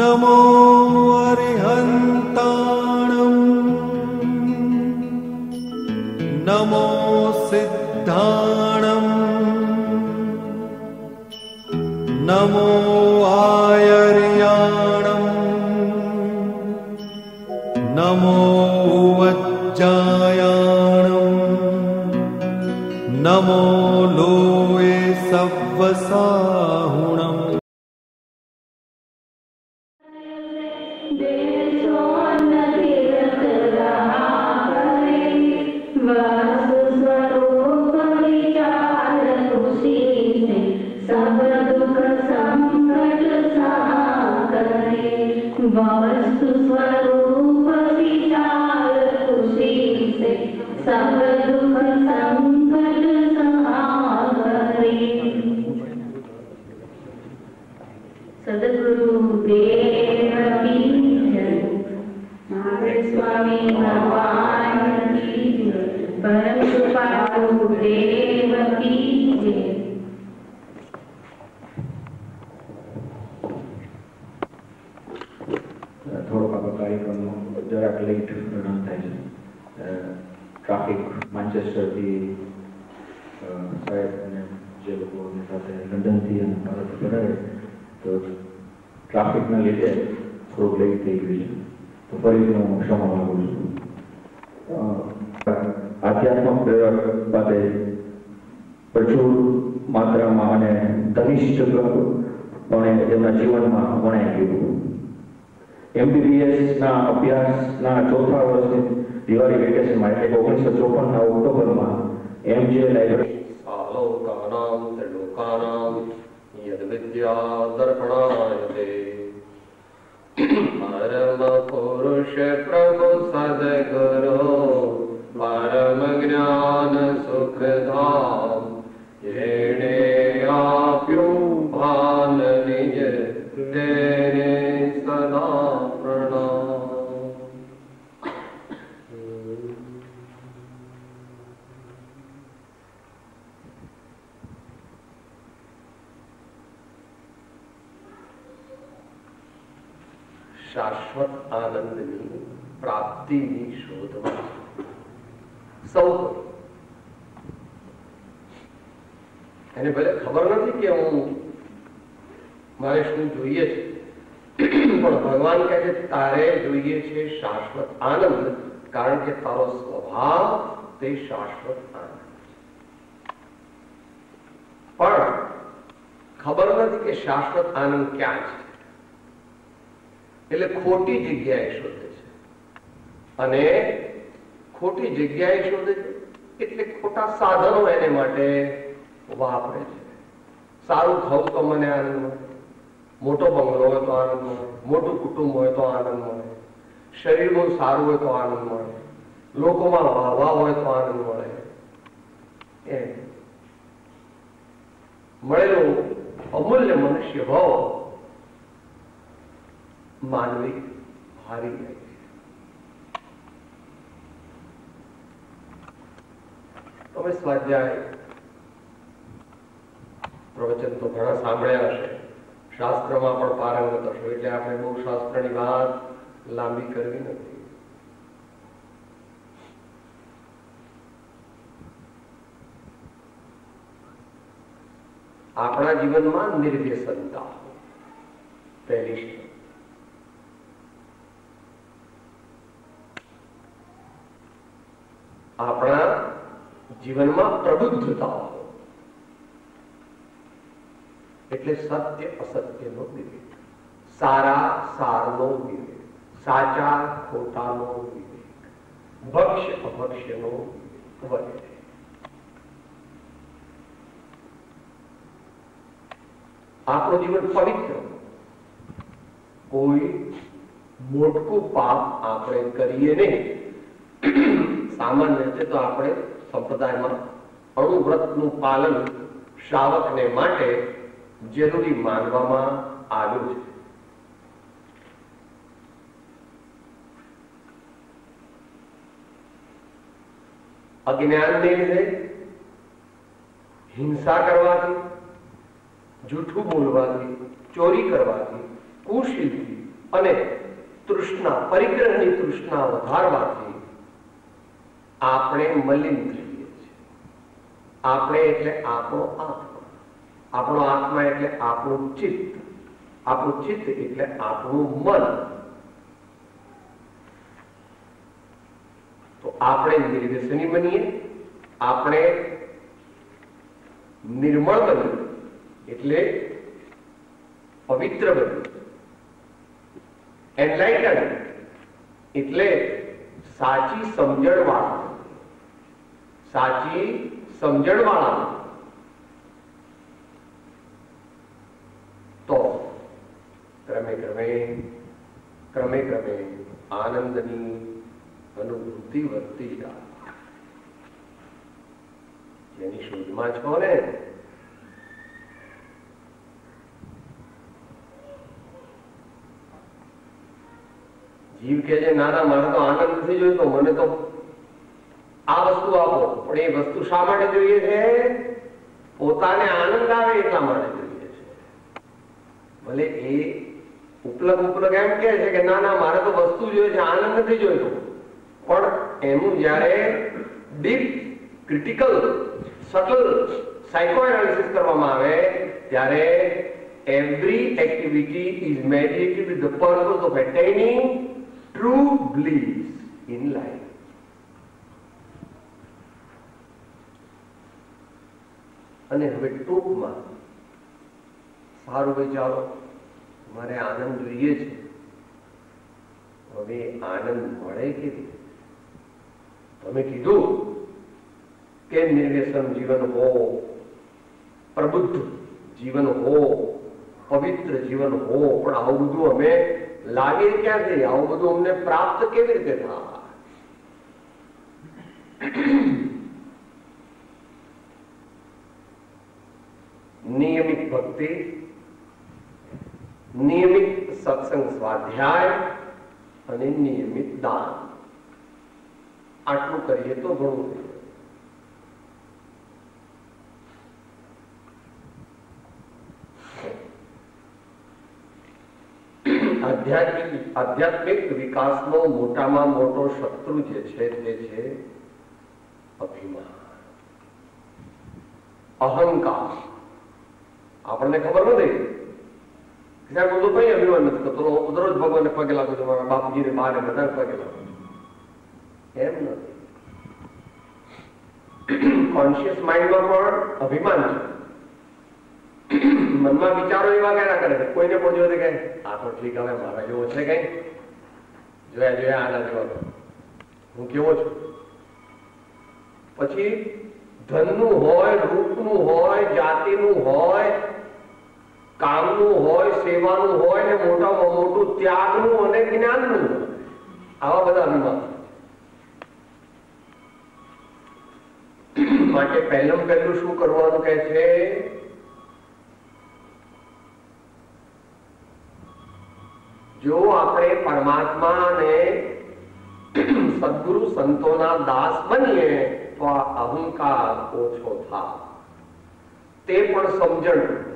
नमो अरिहन्ताणम् नमो सिद्धाणम् नमो आयर्याणम् नमो वज्जायाणम् नमो लोये सव्वसाहुणम् वस्तु स्वरूप विचार खुशी से सब दुख संकट सहा करे। सद्गुरु देव की जय, महावीर स्वामी भगवान की जय, परम कृपालु देव की जय। જરાક લેટ રન થાય છે. ટ્રાફિક માન્ચેસ્ટરથી સાહેબ અને જે લોકોની સાથે લંડનથી અને ભારત કરાવે તો ટ્રાફિકના લીધે થોડુંક લેટ થઈ ગયું છે, તો ફરીથી હું ક્ષમા માગું છું. આધ્યાત્મક પ્રેરક બાબતે પ્રચુર માત્રામાં અને ઘનિષ્ઠપણે તેમના જીવનમાં વણાઈ ગયું. MBBS અભ્યાસના ચોથા વર્ષની દિવાળી વેકેશનમાં એટલે 1954ના ઓક્ટોબરમાં MJ લાઇબ્રેરી લોકાનામ ત્રિલોકાનામ યદ વિદ્યા દર્પણાયતે પરમ પુરુષ પ્રભુ સદગુરુ પરમ જ્ઞાન સુખધામ જેણે આપ્યું ભાન નિજ તેને સદા શાશ્વત આનંદની પ્રાપ્તિની શોધમાં સૌ એને ભલે ખબર નથી કે હું મારે શું જોઈએ છે, પણ ભગવાન કહે છે તારે જોઈએ છે શાશ્વત આનંદ, કારણ કે તારો સ્વભાવ તે શાશ્વત આનંદ. પણ ખબર નથી કે શાશ્વત આનંદ ક્યાં છે, એટલે ખોટી જગ્યાએ શોધે છે. અને ખોટી જગ્યાએ શોધે છે એટલે ખોટા સાધનો એને માટે વાપરે છે. સારું ખાવું તો મને આનંદ મળે, મોટો બંગલો હોય તો આનંદ મળે, મોટું કુટુંબ હોય તો આનંદ મળે, શરીર બહુ સારું હોય તો આનંદ મળે, લોકોમાં વાહવા હોય તો આનંદ મળે. મળેલું અમૂલ્ય મનુષ્ય ભાવ માનવી હારી જાય છે. તમે સ્વાધ્યાય પ્રવચન તો ઘણા સાંભળ્યા હશે, શાસ્ત્રમાં પણ પારંગત હશો, એટલે આપણે બહુ શાસ્ત્રની વાત લાંબી કરવી નથી. આપણા જીવનમાં નિર્વ્યસનતા પહેલી છે. આપણા જીવનમાં પ્રબુદ્ધતા એટલે સત્ય અસત્યનો વિવેક, સારા સારનો વિવેક, સાચા ખોટાનો વિવેક, ભક્ષ્ય અભક્ષ્યનો વગેરે. આપણું જીવન પવિત્ર, કોઈ મોટું પાપ આપણે કરીએ નહીં. સામાન્ય રીતે તો આપણે સંપ્રદાયમાં અણુવ્રતનું પાલન શ્રાવકને માટે જરૂરી માનવામાં આવ્યું છે. અજ્ઞાનને લીધે હિંસા કરવાથી, જૂઠું બોલવાથી, ચોરી કરવાથી, કુશીલથી અને તૃષ્ણા, પરિગ્રહની તૃષ્ણા વધારવાથી આપણે મલિન થઈએ છીએ. આપણે એટલે આપણો આત્મા, આપણો આત્મા એટલે આપણું ચિત્ત, આપણું ચિત્ત એટલે આપણું મન. તો આપણે નિર્વ્યસની બનીએ, આપણે નિર્મળ બનીએ એટલે પવિત્ર બનીએ, એનલાઇટન એટલે સાચી સમજણવાળા, સાચી સમજણવાળા. તો ક્રમે ક્રમે ક્રમે ક્રમે આનંદની અનુભૂતિ વધતી જાય. જેની શોધમાં છો ને, જીવ કે છે નાના મારે તો આનંદ નથી જોઈતો, મને તો આ વસ્તુ આપો. પણ એ વસ્તુ શા માટે જોઈએ છે? પોતાને આનંદ આવે એટલા માટે જોઈએ છે. ભલે એ ઉપલક એમ કે છે કે ના મારે તો વસ્તુ જોઈએ છે, આનંદ નથી જોઈતો. પણ એનું જયારે deep critical subtle psycho analysis કરવામાં આવે ત્યારે every activity is mediated with the purpose of attaining true bliss in life. અને હવે ટૂંકમાં સારું ભાઈ ચાલો મારે આનંદ જોઈએ છે, હવે આનંદ મળે કેવી? તમે કીધું કે નિર્વ્યસન જીવન હો, પ્રબુદ્ધ જીવન હો, પવિત્ર જીવન હો. પણ આવું બધું અમે લાગે ક્યાંથી? આવું બધું અમને પ્રાપ્ત કેવી રીતે થાય? નિયમિત ભક્તિ, નિયમિત સત્સંગ સ્વાધ્યાય અને નિયમિત દાન, આટલું કરીએ તો ઘણું. આધ્યાત્મિક વિકાસનો મોટામાં મોટો શત્રુ જે છે તે છે અભિમાન, અહંકાર. આપણને ખબર નથી સાહેબ હું તો કઈ અભિમાન નથી કરતો, દરરોજ ભગવાનને પગે લાગુ છું, મારા બાપજીને મારે બધા પગે લાગુ. એમ નથી. કોન્શિયસ માઇન્ડમાં પણ અભિમાન છે. મનમાં વિચારો એવા કયા કરે છે, કોઈને પણ જોયું કે આ તો ઠીક, હવે મારા જેવો છે કઈ, જોયા આના જેવા હું કેવો છું. પછી ધનનું હોય, રૂપનું હોય, જાતિનું હોય, કામનું હોય, સેવાનું હોય ને મોટામાં મોટું ત્યાગનું અને જ્ઞાનનું હોય. આવા બધા અભિમાન. માટે પહેલું શું કરવાનું કહે છે? જો આપણે પરમાત્મા અને સદગુરુ સંતોના દાસ બનીએ તો આ અહંકાર ઓછો થાય. તે પણ સમજણપૂર્વક.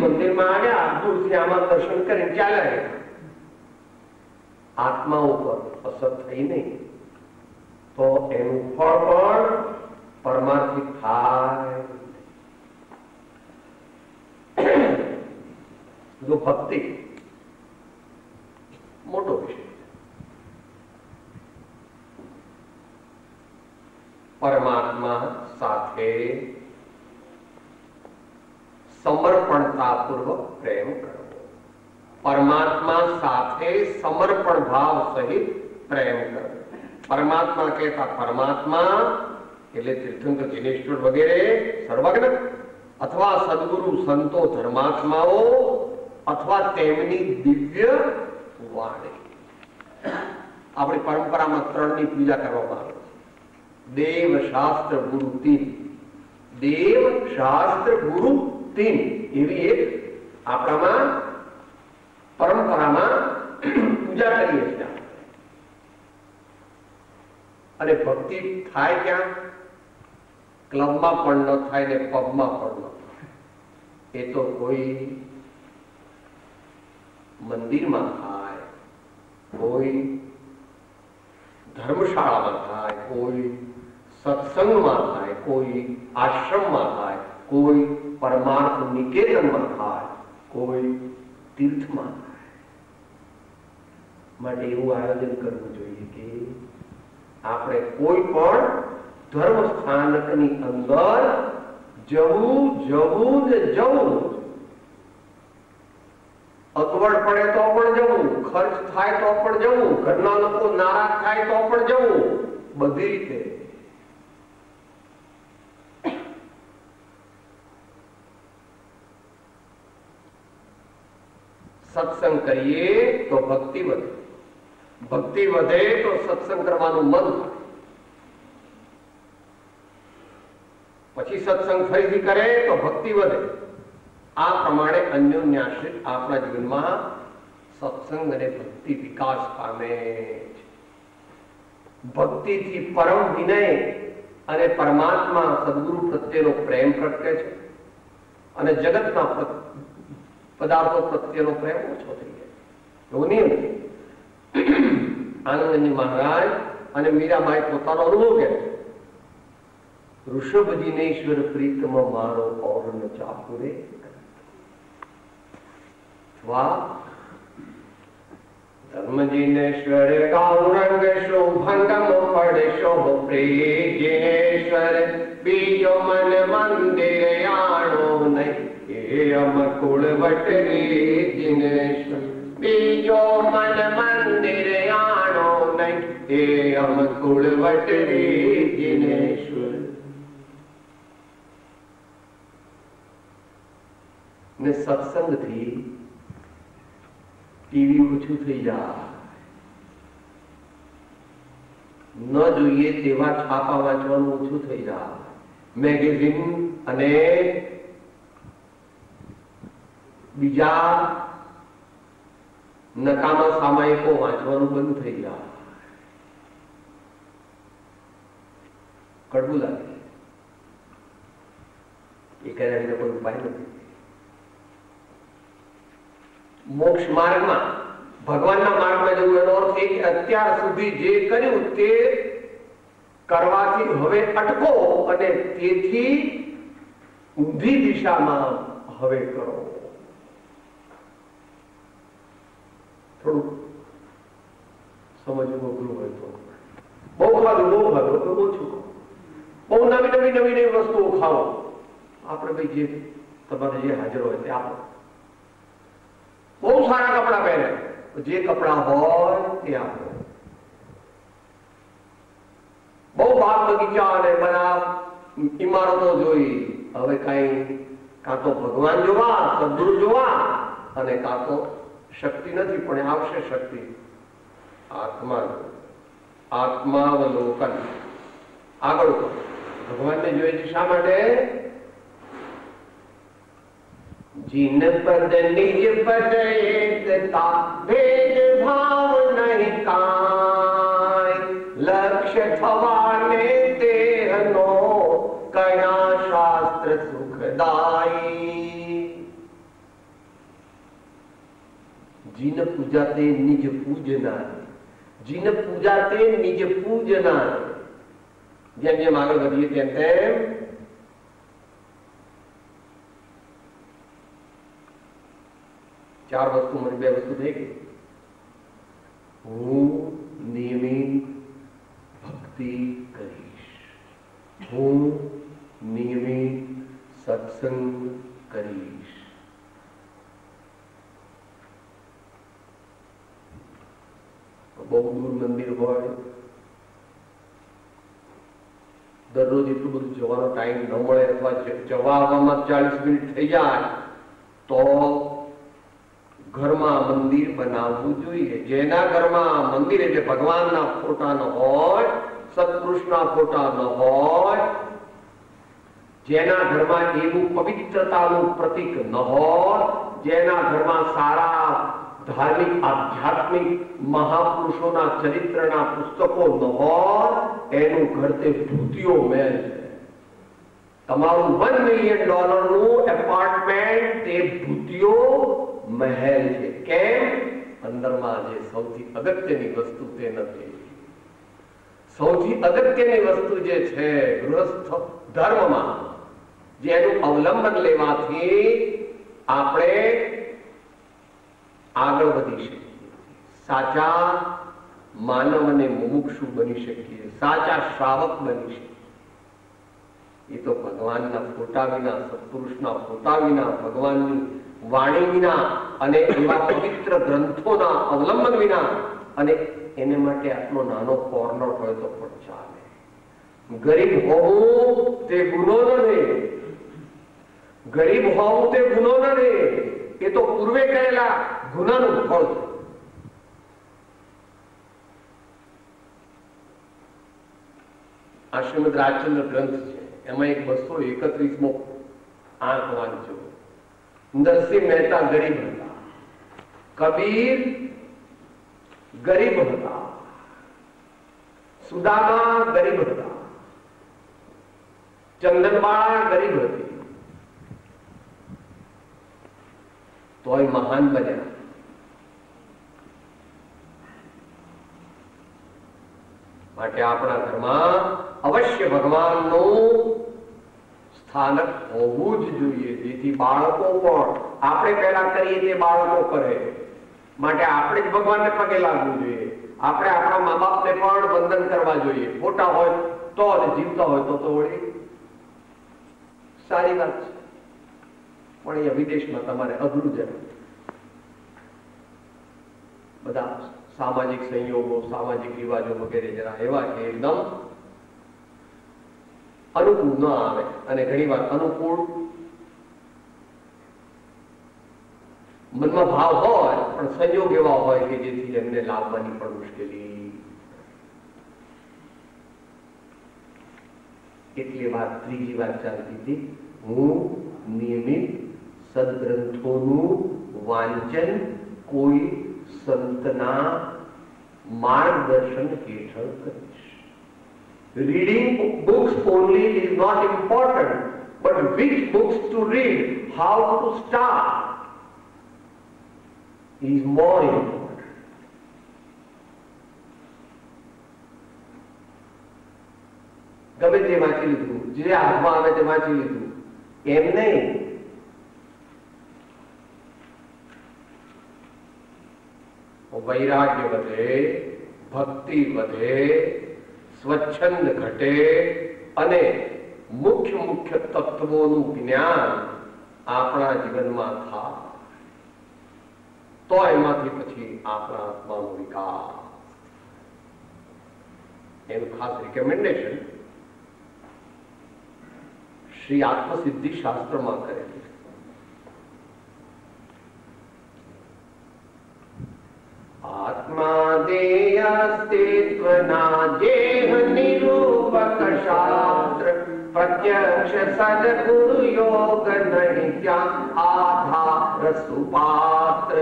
મંદિરમાં આવ્યા, દૂરથી આમાં દર્શન કરીને ચાલ્યા ગયા, આત્મા ઉપર અસર થઈ નહીં તો એનું ફળ પણ પરમાર્થિક થાય. જો ભક્તિ મોટો વિષય, પરમાત્મા સાથે સમર્પણતાપૂર્વક પ્રેમ કરવો, પરમાત્મા સાથે સમર્પણ ભાવ સહિત પ્રેમ કરવો. પરમાત્મા કહેતા પરમાત્મા એટલે તીર્થંકર જિનેશ્વર વગેરે સર્વજ્ઞ, અથવા સદગુરુ સંતો ધર્માત્માઓ, અથવા તેમની દિવ્ય વાણી. આપણી પરંપરામાં 3 ની પૂજા કરવામાં આવે છે. દેવ, શાસ્ત્ર, ગુરુ, તીન. દેવ, શાસ્ત્ર, ગુરુ, તીન એવી એક આપણામાં પરંપરામાં પૂજા કરીએ છીએ. અને ભક્તિ થાય ક્યાં? ક્લબમાં પણ ન થાય ને પબમાં પણ ન થાય. એ તો કોઈ મંદિરમાં થાય, કોઈ ધર્મશાળામાં થાય, કોઈ સત્સંગમાં થાય, કોઈ આશ્રમમાં થાય, કોઈ પરમાર્થ નિકેતનમાં થાય, કોઈ તીર્થમાં થાય. માટે એવું આયોજન કરવું જોઈએ કે આપણે કોઈ પણ ધર્મ સ્થાનકની અંદર જવું જવું ને જવું. અગવડ પડે તો પણ જવું, ખર્ચ થાય તો પણ જવું, ઘરના લોકો નારાજ થાય તો પણ જવું, બધી રીતે. સત્સંગ કરીએ તો ભક્તિ વધે, ભક્તિ વધે તો સત્સંગ કરવાનું મન થાય, પછી સત્સંગ ફરીથી કરે તો ભક્તિ વધે. આ પ્રમાણે અન્યોન્યાશ્રિત આપણા જીવનમાં સત્સંગ અને ભક્તિ વિકાસ પામે છે. ભક્તિથી પરમ વિનય અને પરમાત્મા સદગુરુ પ્રત્યેનો પ્રેમ પ્રગટે છે અને જગતના પદાર્થો પ્રત્યેનો પ્રેમ ઓછો થઈ જાય. એવું નહીં. આનંદજી મહારાજ અને મીરાબાઈ પોતાનો અનુભવ કહે છે. ઋષભજીનેશ્વર પ્રીતમ મારો ઓર ન ચાપુરે. વાહ! ધર્મજીનેશ્વર ગૌરંગ શોભંગમ પડે શોભ પ્રિયજીનેશ્વર બીજો મન મંદિર આણો નહીં એ અમકુળ વટરી જીનેશ્વર બીજો મન મંદિર આણો નહીં એ અમકુળ વટરી જીનેશ્વર. ને સત્સંગથી ટીવી ઓછું થઈ જાય, ન જોઈએ તેવા છાપા વાંચવાનું ઓછું થઈ જાય, મેગેઝિન અને બીજા નકામા સામાયિકો વાંચવાનું બંધ થઈ જાય. કડવું લાગે, એ કર્યા કોઈ ઉપાય નથી. મોક્ષ માર્ગમાં, ભગવાનના માર્ગમાં જવું એનો અર્થ એ કે અત્યાર સુધી જે કર્યું તે કરવાથી હવે અટકો અને તેથી ઊંધી દિશામાં હવે કરો. થોડું સમજવું અઘરું હોય તો બહુ ખાધું ઓછું, બહુ નવી વસ્તુઓ ખાઓ. આપણે ભાઈ જે તમારે જે હાજર હોય તે આપો. બહુ સારા કપડા પહેરે, જે કપડા હોય તે આપો. બહુ બાગ બગીચા અને બધા ઇમારતો જોઈ, હવે કઈ કાં તો ભગવાન જોવા, સદગુરુ જોવા, અને કાં તો શક્તિ નથી પણ આવશે શક્તિ. આત્માવલોકન આગળ ભગવાનને જોઈએ છે. શા માટે? जिन पद निज पद एकता भेद भाव नहीं काय लक्ष्य थवाने देहनो कया शास्त्र सुखदाई. जिन पूजाते निज पूजना, जिन पूजाते निज पूजना. જેમ જેમ આગળ વધીએ તેમ તેમ ચાર વસ્તુ મળી, બે વસ્તુ થઈ ગઈ. હું નિયમિત ભક્તિ કરીશ, હું નિયમિત સત્સંગ કરીશ. બહુ દૂર મંદિર હોય, દરરોજ એટલું બધું જવાનો ટાઈમ ન મળે અથવા જવા આવવામાં 40 મિનિટ થઈ જાય તો ઘરમાં મંદિર બનાવવું જોઈએ. જેના ઘરમાં મંદિર એટલે ભગવાનના ફોટા ન હોય, સત્પુરુષના ફોટા ન હોય, જેના ઘરમાં એવું પવિત્રતાનું પ્રતીક ન હોય, જેના ઘરમાં સારા ધાર્મિક આધ્યાત્મિક મહાપુરુષોના ચરિત્રના પુસ્તકો ન હોય, એનું ઘર તે ભૂતિઓ મહેલ છે. તમારું $1 મિલિયન નું એપાર્ટમેન્ટ તે ભૂતિયો મહેલ છે. કેમ? અંદરમાં જે સૌથી અગત્યની વસ્તુ તે નથી. સૌથી અગત્યની વસ્તુ જે છે ગૃહસ્થ ધર્મમાં જેનું અવલંબન લેવાથી આપણે આગળ વધી શકીએ, સાચા માનવ અને મુમુક્ષુ બની શકીએ, સાચા શ્રાવક બની શકીએ. એ તો ભગવાનના ફોટા વિના, સત્પુરુષના ફોટા વિના, ભગવાનની વાણી વિના અને એવા પવિત્ર ગ્રંથોના અવલંબન વિના, અને એને માટે આટલો નાનો કોર્નર હોય તો પણ ચાલે. ગરીબ હોવું તે ગુનો નથી. ગરીબ હોવું તે ગુનો નથી. એ તો પૂર્વે કરેલા ગુનાનું ફળ છે. આ શ્રીમદ રાજચંદ્ર ગ્રંથ છે, એમાં એક 231મો આંક વાંચો. નરસિંહ મહેતા ગરીબ હતા, કબીર ગરીબ હતા, સુદામા ગરીબ હતા, ચંદનબાળા ગરીબ હતી, તોય મહાન બન્યા. માટે આપણા ઘરમાં અવશ્ય ભગવાનનું સ્થાનક હોવું જ જોઈએ, જેથી બાળકો પણ આપણે પહેલા કરીએ તે બાળકો કરે. માટે આપણે જ ભગવાનને પગે લાગવું જોઈએ. આપણે આપણા મા બાપને પણ વંદન કરવા જોઈએ. ખોટા હોય તો અને જીવતા હોય તો વળી સારી વાત છે. પણ અહીંયા વિદેશમાં તમારે અઘરું છે. બધા સામાજિક સંયોગો, સામાજિક રિવાજો વગેરે જરા એવા કે એકદમ અનુકૂળ ન આવે, અને ઘણી વાર અનુકૂળ મનમાં ભાવ હોય પણ સંયોગ એવા હોય કે જેથી એમને લાવવાની પણ મુશ્કેલી. એટલી વાત, ત્રીજી વાત ચાલતી હતી, હું નિયમિત સદગ્રંથોનું વાંચન કોઈ સંતના માર્ગદર્શન હેઠળ કરીશ. Reading books only is not important, but which books to read, how to start is more important. ગમે તે વાંચી લીધું, જે હાથમાં આવે તે વાંચી લીધું એમ નહીં. વૈરાગ્ય વધે, ભક્તિ વધે, સ્વચ્છંદ ઘટે અને મુખ્ય તત્વોનું જ્ઞાન આપણા જીવનમાં થાય તો એમાંથી પછી આપણા આત્માનો વિકાસ. એનું ખાસ રિકમેન્ડેશન શ્રી આત્મસિદ્ધિ શાસ્ત્રમાં કરેલું. આત્મા દેયસ્તિત્વના જેહ નિરૂપક શાસ્ત્ર પ્રત્યક્ષ સદગુરુ યોગ નહીં ત્યાં આધાર સુપાત્ર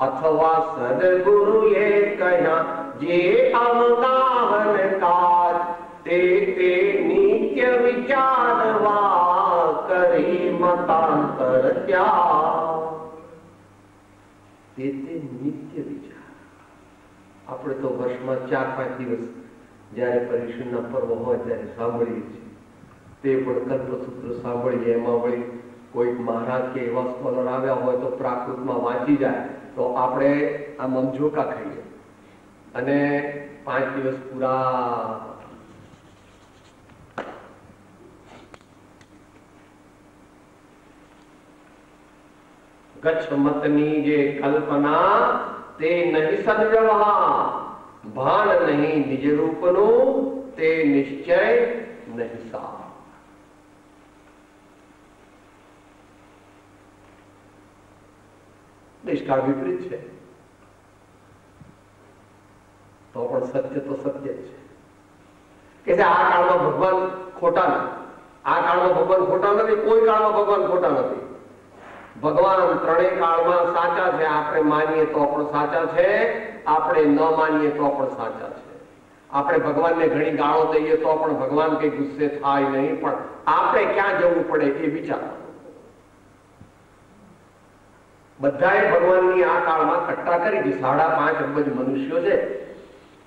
અથવા સદગુરુએ કહ્યા જે અવગાહન કાજ તે નિત્ય વિચારવા કરી મતાંતર ત્યાગ. તે નિત્ય વિચાર. આપણે તો વર્ષમાં 4-5 દિવસ જયારે પરીક્ષણના પર્વ હોય ત્યારે સાંભળીએ છીએ. તે પણ કલ્પસૂત્ર સાંભળીએ, એમાં વળી કોઈક મહારાજ કે એવા સ્કોલર આવ્યા હોય તો પ્રાકૃતમાં વાંચી જાય તો આપણે આ મમઝોકા ખાઈએ અને 5 દિવસ પૂરા ગચ્છ મતની જે કલ્પના તે નહીં સદવ્યવહાર, ભાન નહીં નિજ રૂપનું તે નિશ્ચય નહીં સાર. દેશકાળ વિપરીત છે તો પણ સત્ય તો સત્ય જ છે કે આ કાળમાં ભગવાન ખોટા નથી. આ કાળમાં ભગવાન ખોટા નથી, કોઈ કાળમાં ભગવાન ખોટા નથી. ભગવાન ત્રણેય કાળમાં સાચા છે. આપણે માનીએ તો પણ સાચા છે, આપણે ન માનીએ તો પણ સાચા છે. આપણે ભગવાનને ઘણી ગાળો દઈએ તો પણ ભગવાન કઈ ગુસ્સે થાય નહીં, પણ આપણે ક્યાં જવું પડે એ વિચાર. બધાએ ભગવાનની આ કાળમાં કટ્ટા કરી છે. 5.5 અબજ મનુષ્યો છે,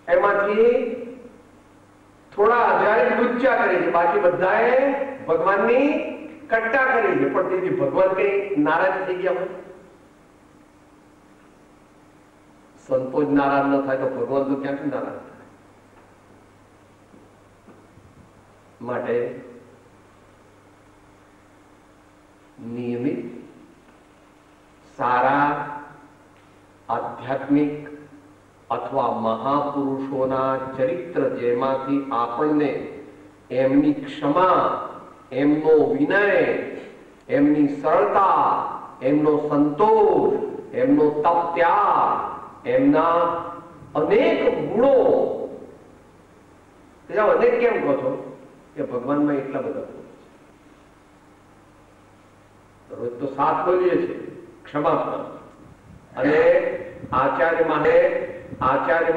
એમાંથી થોડા હજારે લુચ્ચા કરી છે, બાકી બધાએ ભગવાનની કટ્ટા કરી છે. પણ તેથી ભગવાન કઈ નારાજ થઈ ગયા હોય? સંતો જ નારાજ ન થાય તો ભગવાન તો ક્યાંથી નારાજ થાય? માટે નિયમિત સારા આધ્યાત્મિક અથવા મહાપુરુષોના ચરિત્ર, જેમાંથી આપણને એમની ક્ષમા, એમનો વિનય, એમની સરળતા, એમનો સંતોષ, એમનો તપ ત્યાગ, એમના અનેક ગુણો. અનેક કેમ કહો છો? કે ભગવાનમાં એટલા બધા ગુણો છે. રોજ તો 7 બોલીએ છીએ ક્ષમા. અને આચાર્ય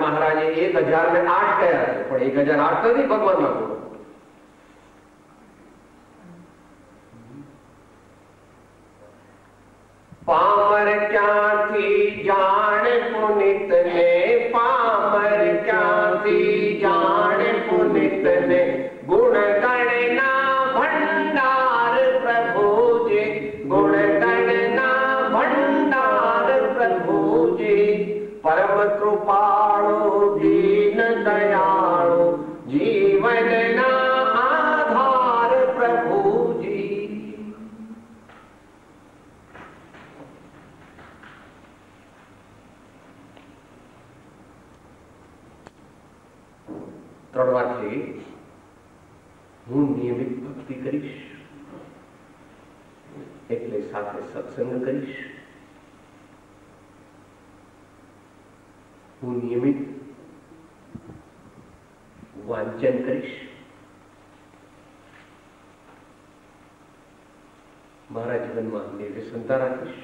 મહારાજે 1008 કયા છે, પણ 1008 નથી ભગવાનના ગુણો. પામર ક્યાંથી જાણે પુનિત ને, પામર ક્યાંથી જાણે પુનિત ને, ગુણ ગણના ભંડાર પ્રભુજી, ગુણ ગણના ભંડાર પ્રભુજી, પરમ કૃપાળુ દીન દયાળુ, જીવનના આધાર પ્રભુજી. ત્રણ વાર છે. હું નિયમિત ભક્તિ કરીશ, એટલે સાથે સત્સંગ કરીશ. હું નિયમિત વાંચન કરીશ, મારા જીવનમાં નિર્વ્યસનતા રાખીશ,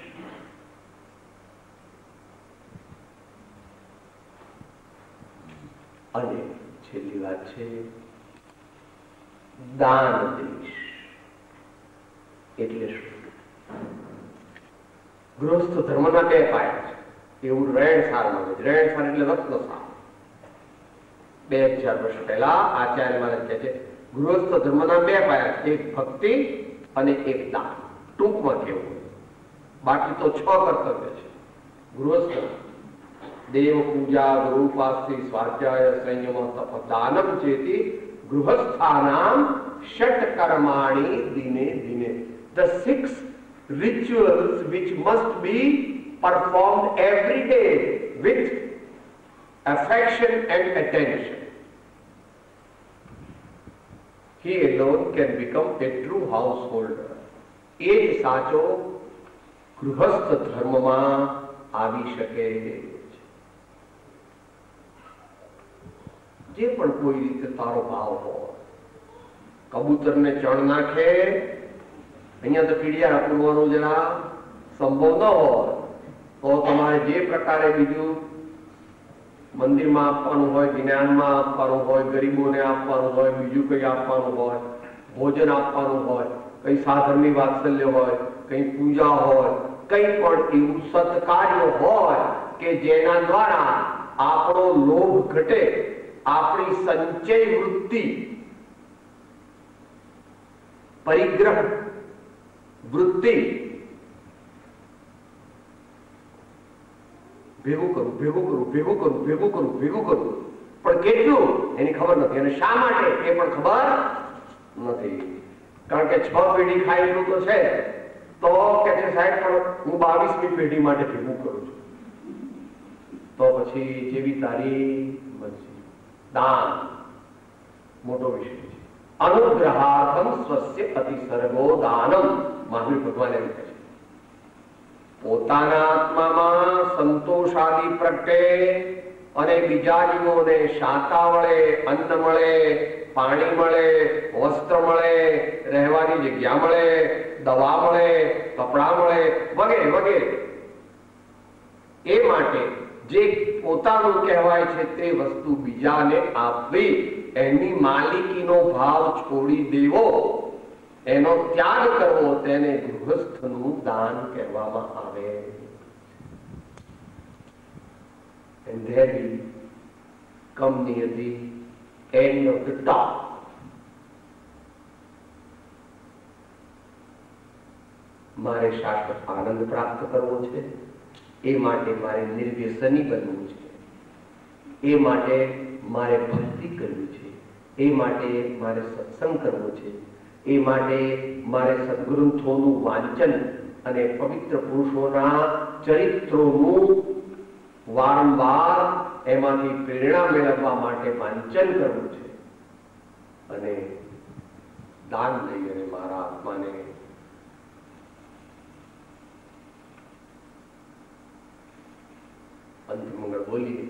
અને છેલ્લી વાત છે દાન દઈશ. એટલે શું? ગૃહસ્થ ધર્મના 2 પાયા છે, એવું રહેણસાર માને છે. રહેણસાર એટલે રત્નસાર. 2000 વર્ષ પહેલા આચાર્ય મહારાજ કહે છે ગૃહસ્થ ધર્મના 2 પાયા છે, એક ભક્તિ અને એક દાન. ટૂંકમાં કેવું, બાકી તો 6 કર્તવ્ય છે ગૃહસ્થ. દેવ પૂજા, ગુરુપાસ્તિ, સ્વાધ્યાય, સંયમ, તપ, દાનમ ચેતી ગૃહસ્થાનામ ષટ કર્માણી દિને દિને. The 6 rituals which must be performed every day with affection and attention. He alone can become a true householder. એ જ સાચો ગૃહસ્થ ધર્મમાં આવી શકે. જે પણ કોઈ રીતે તારો ભાવ હોય, કબૂતરને ચણ નાખે, અહીંયા તો કીડિયા પૂરવાનો જરા સંભવ ન હોય, તો તમારે જે પ્રકારે બીજું મંદિરમાં આપવાનું હોય, જ્ઞાનમાં આપવાનું હોય, ગરીબોને આપવાનું હોય, બીજું કઈ આપવાનું હોય, ભોજન આપવાનું હોય, કઈ સાધનની વાત્સલ્ય હોય, કઈ પૂજા હોય, કઈ પણ એવું સત્કાર્ય હોય કે જેના દ્વારા આપણો લોભ ઘટે, આપણી સંચય વૃત્તિ, પરિગ્રહ વૃત્તિ, ભેગું કરું, પણ કેટલું એની ખબર નથી. અને શા માટે એ પણ ખબર નથી. કારણ કે 6 પેઢી ખાય એટલું તો છે, તો કે છે સાહેબ પણ હું 22મી પેઢી માટે ભેગું કરું છું. તો પછી જેવી તારી મરજી. દાન મોટો વિષય છે. અનુગ્રહાર્થમ સ્વસ્ય અતિસર્ગો દાનમ. મહાવીર ભગવાન એમ કહે છે પોતાના આત્મામાં સંતોષ આદિ પ્રગટે અને બીજા જીવોને શાંતા મળે, અન્ન મળે, પાણી મળે, વસ્ત્ર મળે, રહેવાની જગ્યા મળે, દવા મળે, કપડા મળે, વગેરે વગેરે. એ માટે જે પોતાનું કહેવાય છે તે વસ્તુ બીજાને આપવી, એની માલિકીનો ભાવ છોડી દેવો, એનો ત્યાગ કરવો, તેને ગૃહસ્થનું દાન કહેવામાં આવે. And there we come near the end of the talk. મારે શાશ્વત આનંદ પ્રાપ્ત કરવો છે, એ માટે મારે નિર્વ્યસની બનવું છે, એ માટે મારે ભક્તિ કરવી છે, એ માટે મારે સત્સંગ કરવો છે, એ માટે મારે સદગ્રંથોનું વાંચન અને પવિત્ર પુરુષોના ચરિત્રોનું વારંવાર એમાંથી પ્રેરણા મેળવવા માટે વાંચન કરવું છે અને દાન લઈ અને મારા આત્માને અંતમંગળ બોલીએ.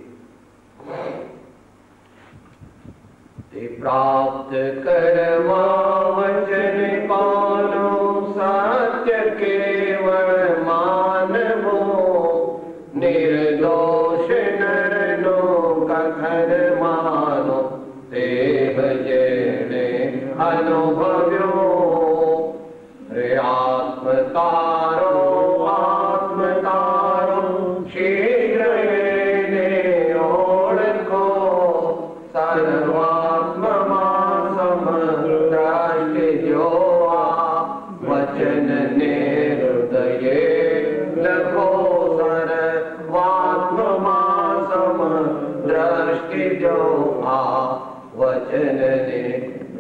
તે પ્રાપ્ત કરવા વચન પાનો સત્ય કેવળ માનવો, નિર્દોષ નરનો કથન માનો, તે જેણે અનુભવ્યો. રે આત્મતારો આત્મતારો શીઘ્ર એને ઓળખો, સર્વાત્મમાં સમદ્રષ્ટિ જો આ વચનને હૃદયે લખો. સર્વાત્મમાં સમદ્રષ્ટિ જો આ વચનને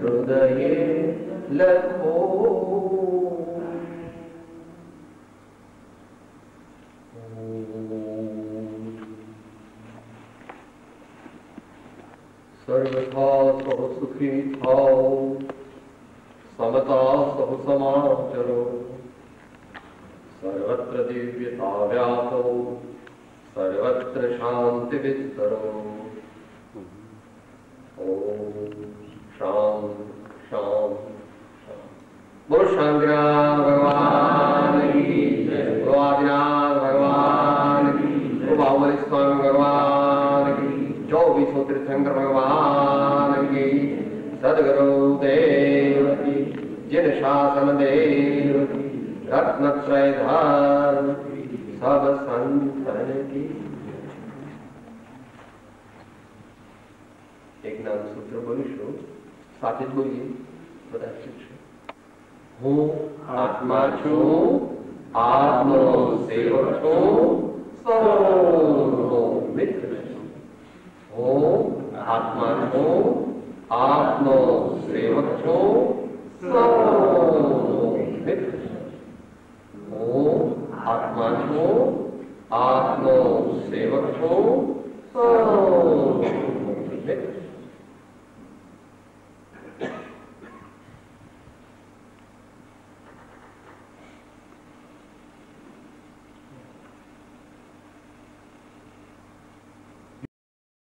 હૃદયે લખો. સર્વથા સહ સુખી થાઓ, સમતા સહ સમાચરો, સર્વત્ર દિવ્યતા વ્યાપો, સર્વત્ર શાંતિ વિસ્તરો. ઓમ શાંત શાંત. બોલો શાંતિનાથ ભગવાન કી જય, બોલો આદિનાથ ભગવાન કી જય, બોલો બાહુબલી સ્વામી ભગવાન કી, 24 તીર્થંકર ભગવાન કી, સદગુરુ દેવ કી, जिन शासन देव की, रत्नत्रय धर्म की, सब संतन की. एक नाम सूत्र बोलीશું, સાથે જ બોલીએ બધા શીખશે. હું આત્મા છું, આત્મનો સેવક છું, સૌનો મિત્ર છું. હું આત્મા છું, આત્મનો સેવક છું, સૌનો મિત્ર છું. હું આત્મા છું, આત્મનો સેવક છું, સૌનો મિત્ર છું.